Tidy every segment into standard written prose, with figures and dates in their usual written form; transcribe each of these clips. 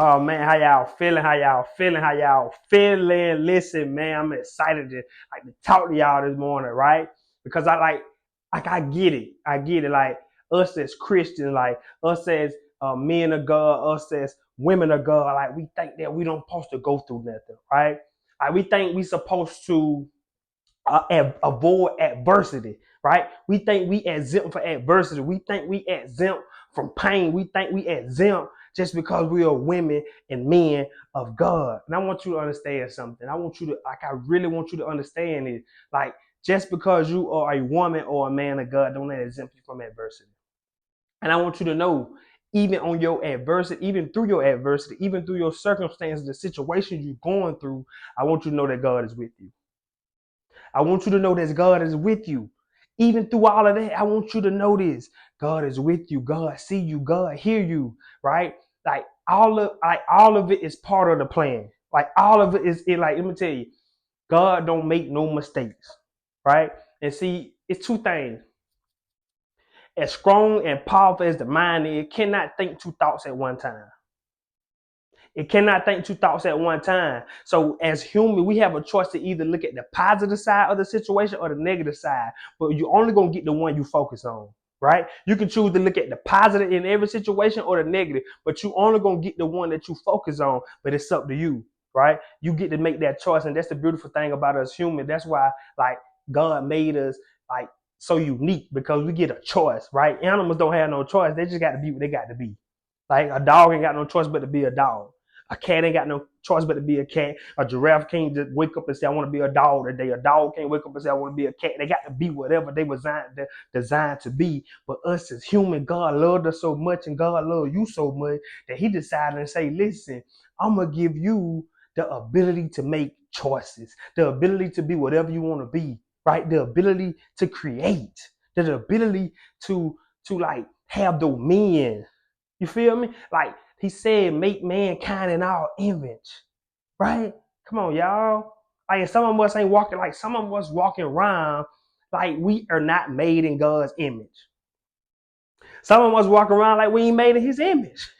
Oh man, how y'all feeling? How y'all feeling? How y'all feeling? Listen, man, I'm excited to talk to y'all this morning, right? Because I get it. I get it. Like us as Christians, like us as men of God, us as women of God, like we think that we don't supposed to go through nothing, right? Like we think we supposed to avoid adversity, right? We think we exempt for adversity. We think we exempt from pain. We think we exempt just because we are women and men of God. And I want you to understand something. I really want you to understand it. Like, just because you are a woman or a man of God, don't let it exempt you from adversity. And I want you to know, even on your adversity, even through your adversity, even through your circumstances, the situations you're going through, I want you to know that God is with you. I want you to know that God is with you. Even through all of that, I want you to know this. God is with you. God see you. God hear you. Right? Like all of it is part of the plan. Like all of it is it. Like let me tell you, God don't make no mistakes. Right? And see, it's two things. As strong and powerful as the mind is, it cannot think two thoughts at one time. It cannot think two thoughts at one time. So as human, we have a choice to either look at the positive side of the situation or the negative side. But you're only gonna get the one you focus on, right? You can choose to look at the positive in every situation or the negative, but you only gonna get the one that you focus on. But it's up to you, right? You get to make that choice, and that's the beautiful thing about us human. That's why, like, God made us like so unique because we get a choice, right? Animals don't have no choice; they just got to be what they got to be. Like a dog ain't got no choice but to be a dog. A cat ain't got no choice but to be a cat. A giraffe can't just wake up and say, I want to be a dog today. A dog can't wake up and say, I want to be a cat. They got to be whatever they were designed to be. But us as human, God loved us so much and God loved you so much that he decided to say, listen, I'm going to give you the ability to make choices, the ability to be whatever you want to be, right? The ability to create, the ability to like have dominion. You feel me? Like he said, make mankind in our image, right? Come on, y'all. Like some of us ain't walking like some of us walking around like we are not made in God's image. Some of us walk around like we ain't made in his image.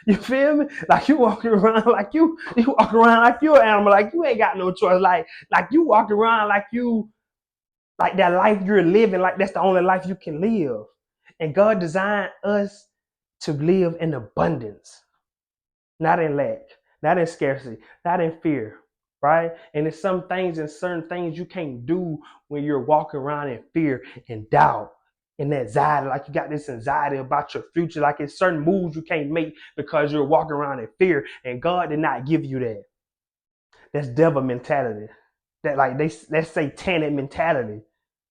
You feel me? Like you walking around like you walk around like you an animal, like you ain't got no choice. Like you walk around like you like that life you're living, like that's the only life you can live. And God designed us to live in abundance, not in lack, not in scarcity, not in fear, right? And there's some things and certain things you can't do when you're walking around in fear and doubt and anxiety. Like you got this anxiety about your future. Like it's certain moves you can't make because you're walking around in fear. And God did not give you that. That's devil mentality. That's satanic mentality,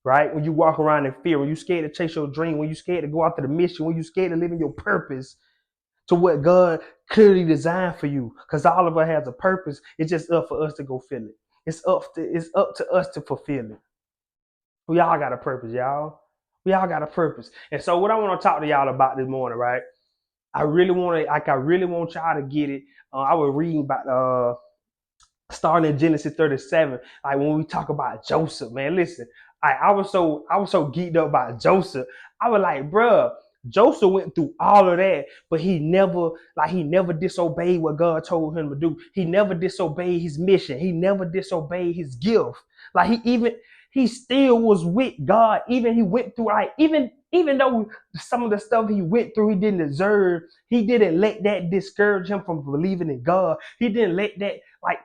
right? When you walk around in fear, when you're scared to chase your dream, when you're scared to go after the mission, when you're scared to live in your purpose, to what God clearly designed for you. Because all of us has a purpose. It's just up for us to go fill it. It's up to us to fulfill it. We all got a purpose, y'all. We all got a purpose. And so what I want to talk to y'all about this morning, right? I really want y'all to get it. I was reading about starting in Genesis 37, like when we talk about Joseph, man, listen, I was so geeked up about Joseph. I was like, bruh, Joseph went through all of that, but he never disobeyed what God told him to do. He never disobeyed his mission. He never disobeyed his gift. Like he still was with God. Even he went through like even though some of the stuff he went through he didn't deserve, he didn't let that discourage him from believing in God. He didn't let that like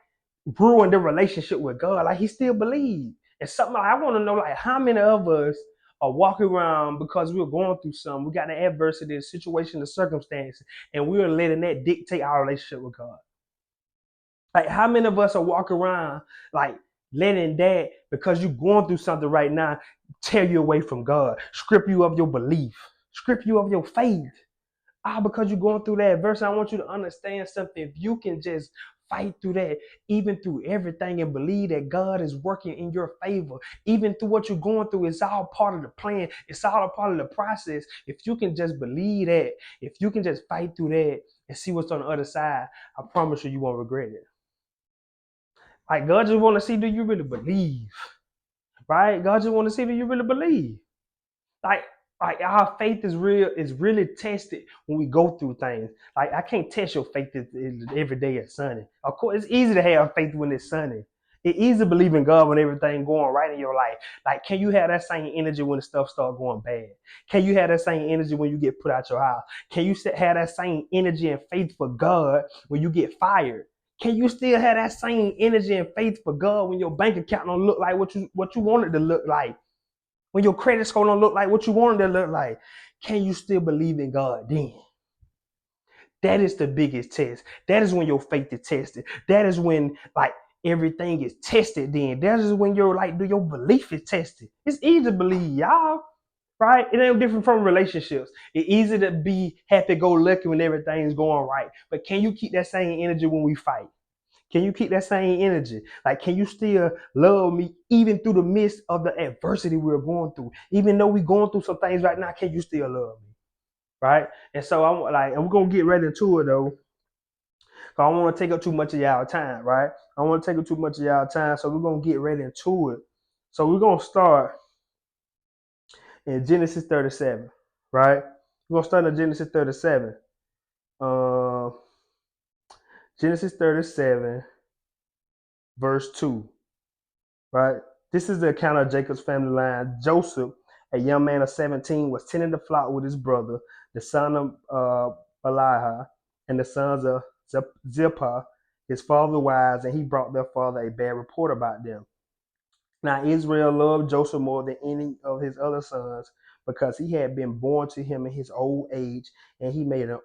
ruined the relationship with God. Like he still believed. And something like, I want to know like how many of us are walking around because we're going through something. We got an adversity, a situation, a circumstance, and we're letting that dictate our relationship with God. Like how many of us are walking around like letting that because you're going through something right now tear you away from God, strip you of your belief, strip you of your faith. Because you're going through that adversity, I want you to understand something. If you can just fight through that, even through everything, and believe that God is working in your favor, even through what you're going through, it's all part of the plan. It's all a part of the process. If you can just believe that, if you can just fight through that and see what's on the other side, I promise you, you won't regret it. Like God just want to see, do you really believe? Right? God just want to see, do you really believe? Like Like our faith is real, is really tested when we go through things. Like I can't test your faith every day it's sunny. Of course, it's easy to have faith when it's sunny. It's easy to believe in God when everything going right in your life. Like, can you have that same energy when the stuff start going bad? Can you have that same energy when you get put out your house? Can you have that same energy and faith for God when you get fired? Can you still have that same energy and faith for God when your bank account don't look like what you want it to look like? When your credit score don't look like what you want it to look like, can you still believe in God then? That is the biggest test. That is when your faith is tested. That is when like everything is tested then. That is when your belief is tested. It's easy to believe, y'all. Right? It ain't different from relationships. It's easy to be happy-go-lucky when everything's going right. But can you keep that same energy when we fight? Can you keep that same energy? Like, can you still love me even through the midst of the adversity we're going through? Even though we're going through some things right now, can you still love me? Right? And so I'm like, and we're gonna get right into it though. Cause I don't want to take up too much of y'all time, right? I don't want to take up too much of y'all time, so we're gonna get right into it. So we're gonna start in Genesis 37, right? We're gonna start in Genesis 37. Uh, Genesis 37, verse 2. Right? This is the account of Jacob's family line. Joseph, a young man of 17, was tending the flock with his brother, the son of Beliha, and the sons of Zilpah, his father's wives, and he brought their father a bad report about them. Now Israel loved Joseph more than any of his other sons because he had been born to him in his old age, and he made an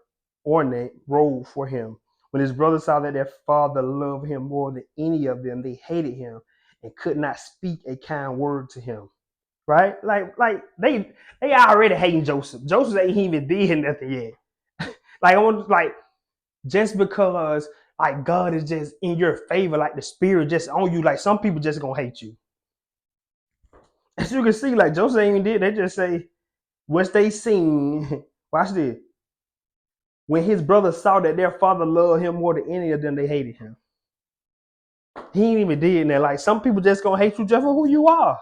ornate robe for him. When his brothers saw that their father loved him more than any of them, they hated him and could not speak a kind word to him. Right? Like they already hating Joseph. Joseph ain't even did nothing yet. Like I want like just because like God is just in your favor, like the spirit just on you, like some people just gonna hate you. As you can see, like Joseph ain't even did. They just say, once they seen, watch this. When his brothers saw that their father loved him more than any of them, they hated him. He ain't even did that. Like some people just gonna hate you just for who you are.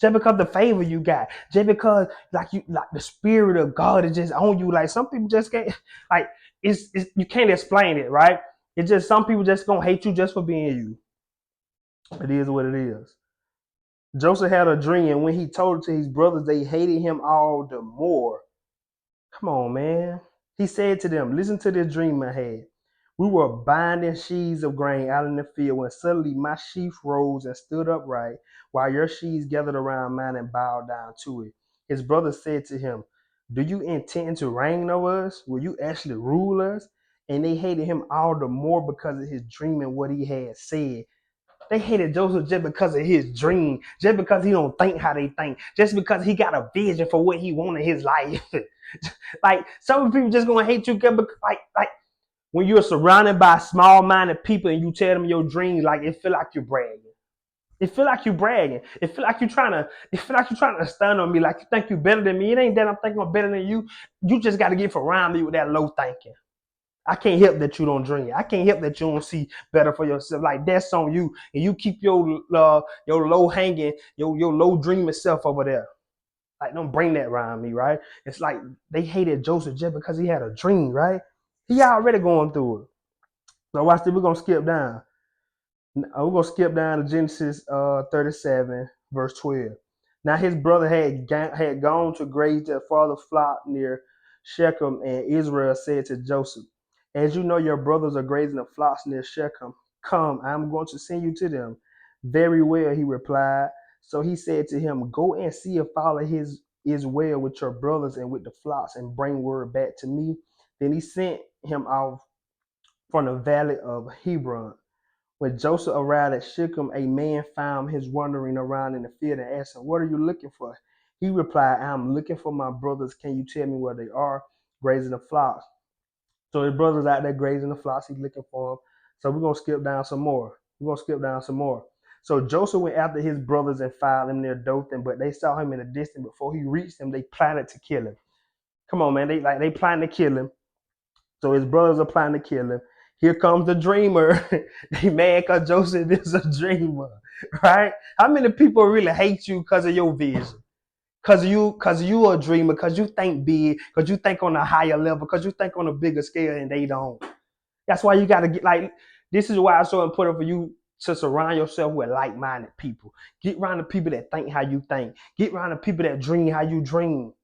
Just because the favor you got. Just because like the spirit of God is just on you. Like some people just can't like it's you can't explain it, right? It's just some people just gonna hate you just for being you. It is what it is. Joseph had a dream, and when he told it to his brothers, they hated him all the more. Come on, man. He said to them, listen to this dream I had. We were binding sheaves of grain out in the field when suddenly my sheaf rose and stood upright, while your sheaves gathered around mine and bowed down to it. His brothers said to him, do you intend to reign over us? Will you actually rule us? And they hated him all the more because of his dream and what he had said. They hated Joseph just because of his dream, just because he don't think how they think, just because he got a vision for what he wanted in his life. Like some people just gonna hate you because like when you're surrounded by small-minded people and you tell them your dreams, like it feel like you're bragging. It feel like you bragging. It feel like you're trying to stun on me, like you think you're better than me. It ain't that I'm thinking I'm better than you. You just got to get around me with that low thinking. I can't help that you don't dream. I can't help that you don't see better for yourself. Like that's on you, and you keep your low hanging, your low dreaming self over there. Like don't bring that around me, right? It's like they hated Joseph just because he had a dream, right? He already going through it. So watch this. We're gonna skip down. We're gonna skip down to Genesis 37, verse 12. Now his brother had gone to graze their father's flock near Shechem, and Israel said to Joseph, as you know your brothers are grazing the flocks near Shechem. Come, I'm going to send you to them. Very well, he replied. So he said to him, go and see if all of his is well with your brothers and with the flocks, and bring word back to me. Then he sent him off from the valley of Hebron. When Joseph arrived at Shechem, a man found him wandering around in the field and asked him, what are you looking for? He replied, I'm looking for my brothers. Can you tell me where they are? Grazing the flocks. So his brother's out there grazing the flocks. He's looking for them. So we're going to skip down some more. So Joseph went after his brothers and found them near Dothan, but they saw him in the distance. Before he reached them, they plotted to kill him. Come on, man. They plotting to kill him. So his brothers are planning to kill him. Here comes the dreamer. They mad because Joseph is a dreamer, right? How many people really hate you because of your vision? Cause you a dreamer, cause you think big, cause you think on a higher level, cause you think on a bigger scale and they don't. That's why you gotta get like this is why it's so important for you to surround yourself with like-minded people. Get around the people that think how you think. Get around the people that dream how you dream.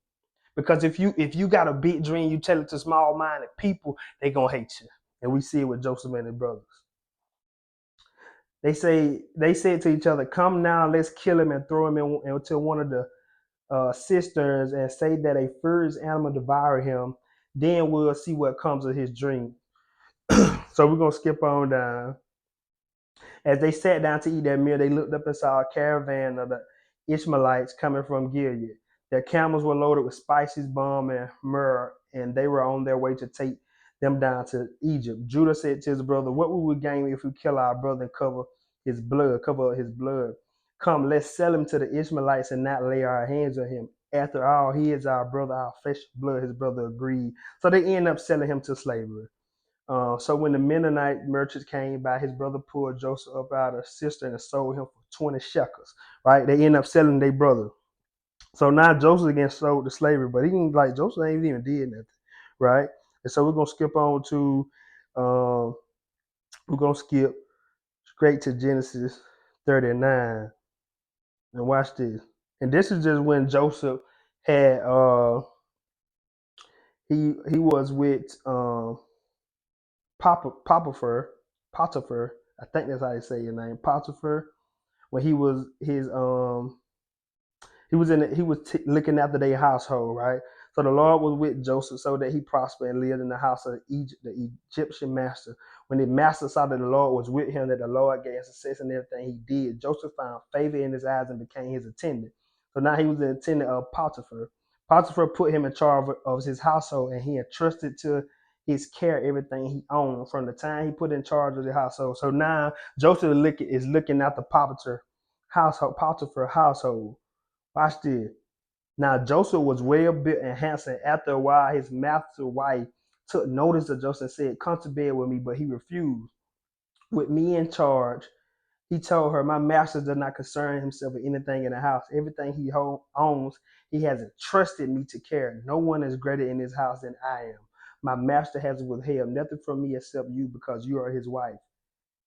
Because if you got a big dream, you tell it to small-minded people, they gonna hate you. And we see it with Joseph and his brothers. They said to each other, "Come now, let's kill him and throw him into one of the cisterns and say that a fierce animal devoured him. Then we'll see what comes of his dream." So we're gonna skip on down. As they sat down to eat their meal, they looked up and saw a caravan of the Ishmaelites coming from Gilead. Their camels were loaded with spices, balm, and myrrh, and they were on their way to take them down to Egypt. Judah said to his brother, "What will we gain if we kill our brother and cover his blood? Come, let's sell him to the Ishmaelites and not lay our hands on him. After all, he is our brother, our flesh and blood." His brother agreed. So they end up selling him to slavery. So when the Mennonite merchants came by, his brother pulled Joseph up out of the cistern and sold him for 20 shekels. Right? They end up selling their brother. So now Joseph again sold to slavery, but he didn't like Joseph ain't even did nothing, right? And so we're gonna skip on to we're gonna skip straight to Genesis 39 and watch this. And this is just when Joseph had he was with Potiphar, I think that's how you say your name, Potiphar, when he was looking after their household, right? So the Lord was with Joseph so that he prospered and lived in the house of Egypt, the Egyptian master. When the master saw that the Lord was with him, that the Lord gave him success in everything he did, Joseph found favor in his eyes and became his attendant. So now he was the attendant of Potiphar. Potiphar put him in charge of his household, and he entrusted to his care everything he owned from the time he put in charge of the household. So now Joseph is looking at the Potiphar household. Watch this. Now Joseph was well built and handsome. After a while, his master's wife took notice of Joseph and said, "Come to bed with me," but he refused. With me in charge, he told her, "My master does not concern himself with anything in the house. Everything he owns, he has entrusted me to care. No one is greater in his house than I am. My master has withheld nothing from me except you, because you are his wife.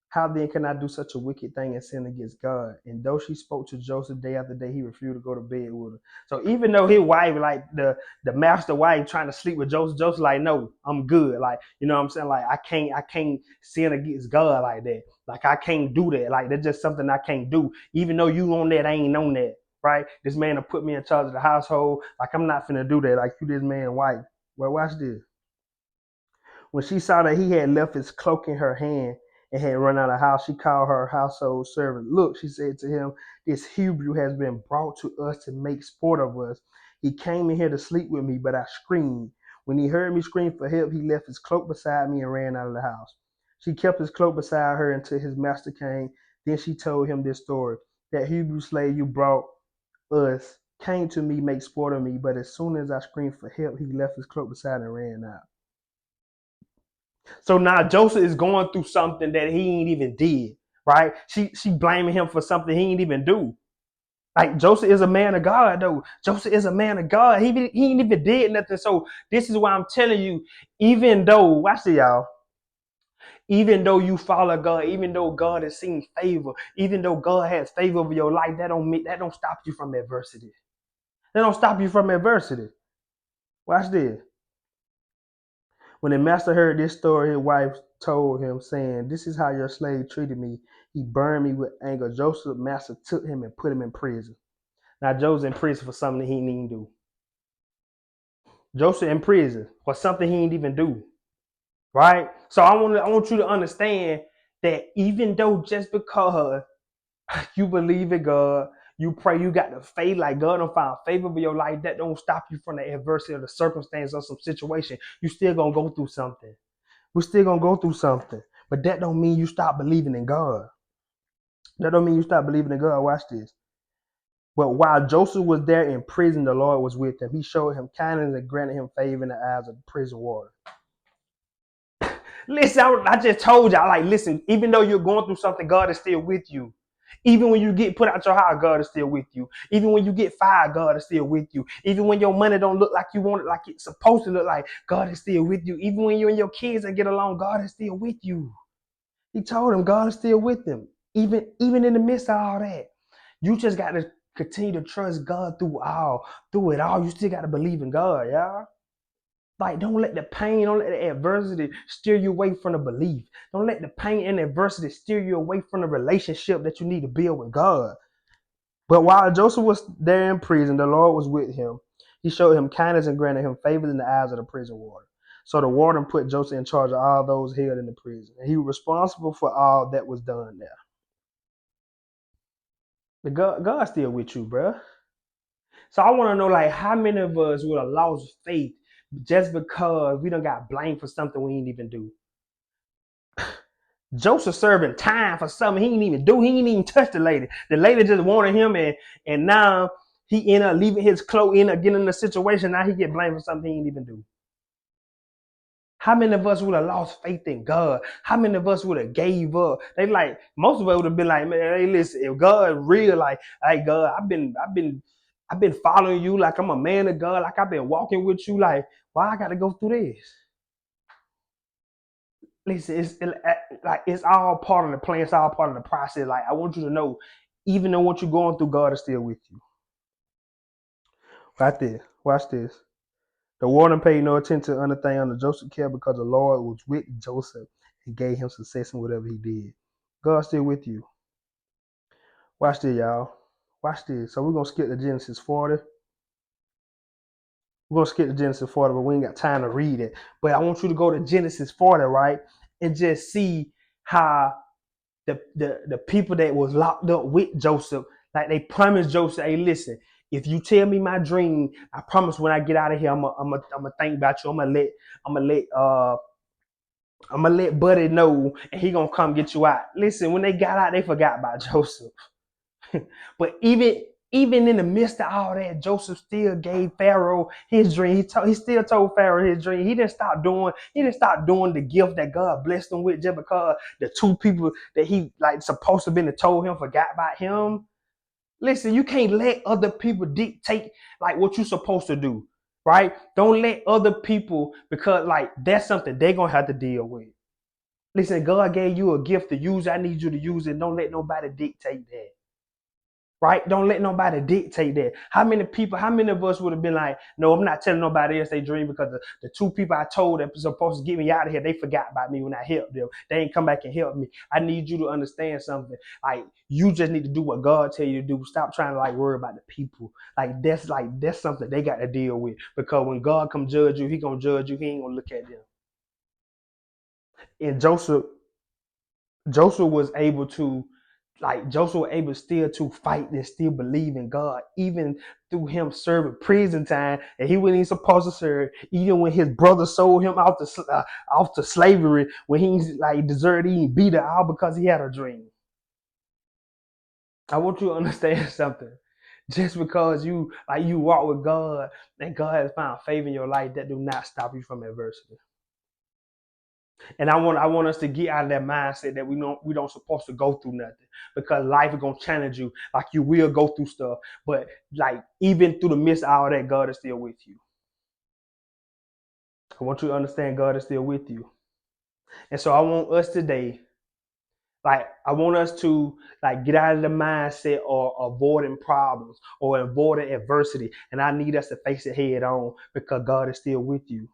How then can I do such a wicked thing and sin against God?" And though she spoke to Joseph day after day, he refused to go to bed with her. So even though his wife, like the master wife, trying to sleep with Joseph, Joseph like, "No, I'm good." Like, you know what I'm saying? Like, I can't sin against God like that. Like, I can't do that. Like, that's just something I can't do. Even though you on that, I ain't on that. Right? This man will put me in charge of the household. Like, I'm not finna do that. Like, you this man wife. Well, watch this. When she saw that he had left his cloak in her hand and had run out of the house, she called her household servant. "Look," she said to him, "this Hebrew has been brought to us to make sport of us. He came in here to sleep with me, but I screamed. When he heard me scream for help, he left his cloak beside me and ran out of the house." She kept his cloak beside her until his master came. Then she told him this story. "That Hebrew slave you brought us came to me, make sport of me, but as soon as I screamed for help, he left his cloak beside and ran out." So now Joseph is going through something that he ain't even did, right? She blaming him for something he ain't even do. Like, Joseph is a man of God, though. Joseph is a man of God. He ain't even did nothing. So this is why I'm telling you, even though, watch it, y'all. Even though you follow God, even though God has seen favor, even though God has favor over your life, that don't stop you from adversity. That don't stop you from adversity. Watch this. When the master heard this story, his wife told him, saying, "This is how your slave treated me. He burned me with anger." Joseph's master took him and put him in prison. Now Joseph in prison for something he didn't even do. Joseph in prison for something he didn't even do. Right? So I want you to understand that even though just because you believe in God, you pray, you got the faith, like God don't find favor in your life, that don't stop you from the adversity or the circumstance or some situation. You still gonna go through something. We're still gonna go through something. But that don't mean you stop believing in God. That don't mean you stop believing in God. Watch this. But while Joseph was there in prison, the Lord was with him. He showed him kindness and granted him favor in the eyes of the prison warden. Listen, I just told y'all, like, listen, even though you're going through something, God is still with you. Even when you get put out your house, God is still with you. Even when you get fired, God is still with you. Even when your money don't look like you want it, like it's supposed to look like, God is still with you. Even when you and your kids that get along, God is still with you. He told him God is still with them. Even in the midst of all that. You just got to continue to trust God through it all. You still got to believe in God, y'all. Like, don't let the pain, don't let the adversity steer you away from the belief. Don't let the pain and adversity steer you away from the relationship that you need to build with God. But while Joseph was there in prison, the Lord was with him. He showed him kindness and granted him favor in the eyes of the prison warden. So the warden put Joseph in charge of all those held in the prison. And he was responsible for all that was done there. But God's still with you, bro. So I want to know, like, how many of us would have lost faith just because we done got blamed for something we ain't even do? Joseph serving time for something he ain't even do. He ain't even touch the lady. The lady just wanted him, and now he ended up leaving his clothes, ended up getting in a situation. Now he get blamed for something he ain't even do. How many of us would have lost faith in God? How many of us would have gave up? They like most of us would have been like, man, hey, listen, if God real, like, hey God, I've been following you like I'm a man of God, like I've been walking with you, like, why I gotta go through this? Listen, it's all part of the plan, it's all part of the process. Like, I want you to know, even though what you're going through, God is still with you. Right there. Watch this. The warden paid no attention to anything under Joseph care because the Lord was with Joseph and gave him success in whatever he did. God's still with you. Watch this, y'all. Watch this. So we're going to skip to Genesis 40. We're going to skip to Genesis 40, but we ain't got time to read it. But I want you to go to Genesis 40, right? And just see how the people that was locked up with Joseph, like they promised Joseph, hey, listen, if you tell me my dream, I promise when I get out of here, I'm gonna think about you. I'm gonna let Buddy know, and he gonna come get you out. Listen, when they got out, they forgot about Joseph. But even in the midst of all that, Joseph still gave Pharaoh his dream. He still told Pharaoh his dream. He didn't stop doing the gift that God blessed him with just because the two people that he like supposed to have been to told him forgot about him. Listen, you can't let other people dictate like what you're supposed to do, right? Don't let other people, because like that's something they're gonna have to deal with. Listen, God gave you a gift to use. I need you to use it. Don't let nobody dictate that. Right? Don't let nobody dictate that. How many of us would have been like, no, I'm not telling nobody else they dream because the two people I told that were supposed to get me out of here, they forgot about me when I helped them. They ain't come back and help me. I need you to understand something. Like, you just need to do what God tell you to do. Stop trying to like worry about the people. That's something they got to deal with. Because when God come judge you, he gonna judge you. He ain't gonna look at them. And Joseph was able to still to fight and still believe in God, even through him serving prison time and he wasn't even supposed to serve. Even when his brother sold him off to slavery, when he like deserved eating beat it all because he had a dream. I want you to understand something. Just because you walk with God and God has found favor in your life, that do not stop you from adversity. And I want us to get out of that mindset that we don't supposed to go through nothing, because life is gonna challenge you. Like, you will go through stuff, but like even through the midst of all that, God is still with you. I want you to understand God is still with you. And so I want us today, like I want us to like get out of the mindset or avoiding problems or avoiding adversity. And I need us to face it head on, because God is still with you.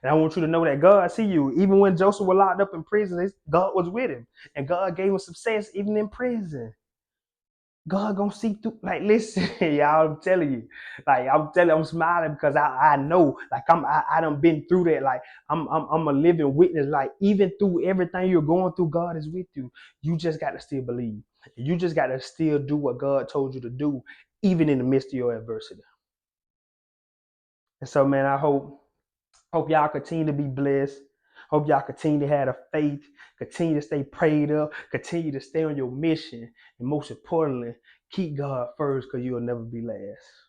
And I want you to know that God see you. Even when Joseph was locked up in prison, God was with him. And God gave him success even in prison. God gonna see through. Like, listen, y'all, I'm smiling because I know, like I done been through that. Like, I'm a living witness. Like, even through everything you're going through, God is with you. You just got to still believe. You just got to still do what God told you to do, even in the midst of your adversity. And so, man, I hope y'all continue to be blessed. Hope y'all continue to have the faith, continue to stay prayed up, continue to stay on your mission, and most importantly, keep God first, because you'll never be last.